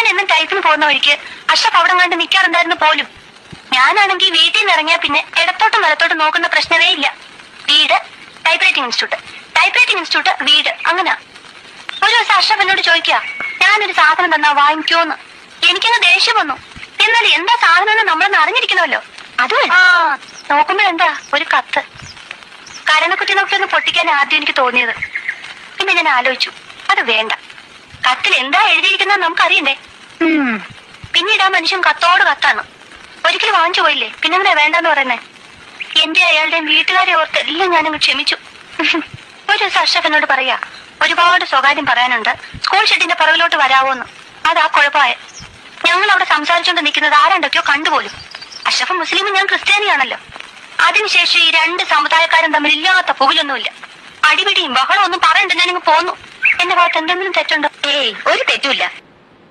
ഞാൻ എന്നും ടൈപ്പിന് പോകുന്ന വഴിക്ക് അഷ്റഫ് അവിടെ കണ്ട് നിൽക്കാറുണ്ടായിരുന്നു പോലും. ഞാനാണെങ്കിൽ വീട്ടിൽ നിന്ന് ഇറങ്ങിയാ പിന്നെ ഇടത്തോട്ടും വലത്തോട്ടും നോക്കുന്ന പ്രശ്നമേ ഇല്ല. വീട്, type writing institute, type writing institute, വീട്, അങ്ങനെ. ഒരു ദിവസം അഷ്റഫ് എന്നോട് ചോദിക്കുക, ഞാനൊരു സാധനം തന്നാ വാങ്ങിക്കോന്ന്. എനിക്കങ്ങ് ദേഷ്യം വന്നു. എന്നാൽ എന്താ സാധനം എന്ന് നമ്മളൊന്ന് അറിഞ്ഞിരിക്കണമല്ലോ. അത് നോക്കുമ്പോഴെന്താ ഒരു കത്ത്. കരണക്കുറ്റി നോക്കിയൊന്ന് പൊട്ടിക്കാൻ ആദ്യം എനിക്ക് തോന്നിയത്. പിന്നെ ഞാൻ ആലോചിച്ചു, അത് വേണ്ട. കത്തിൽ എന്താ എഴുതിയിരിക്കുന്നത് നമുക്കറിയണ്ടേ. പിന്നീട് ആ മനുഷ്യൻ കത്തോട് കത്താണ്. ഒരിക്കലും വാങ്ങിച്ചു പോയില്ലേ, പിന്നെങ്ങനെ വേണ്ടെന്ന് പറയുന്നേ. എന്റെ അയാളുടെയും വീട്ടുകാരെ ഓർത്ത് എല്ലാം ഞാനങ്ങ് ക്ഷമിച്ചു. ഒരു ദിവസം അഷ്റഫ് എന്നോട് പറയാ, ഒരുപാട് സ്വകാര്യം പറയാനുണ്ട്, സ്കൂൾ ഷെഡിന്റെ പുറകിലോട്ട് വരാവോന്ന്. അതാ കുഴപ്പമായ. ഞങ്ങൾ അവിടെ സംസാരിച്ചുകൊണ്ട് നിൽക്കുന്നത് ആരെന്തൊക്കെയോ കണ്ടുപോലും. അഷ്റഫ് മുസ്ലിമും ഞാൻ ക്രിസ്ത്യാനിയാണല്ലോ. അതിനുശേഷം ഈ രണ്ട് സമുദായക്കാരും തമ്മിൽ ഇല്ലാത്ത പുകിലൊന്നുമില്ല. അടിപിടിയും ബഹളവും ഒന്നും പറയണ്ട, ഞാനിങ്ങ് പോന്നു. എന്റെ ഭാഗത്ത് എന്തെങ്കിലും തെറ്റുണ്ടോ? ഏയ്, ഒരു തെറ്റുമില്ല.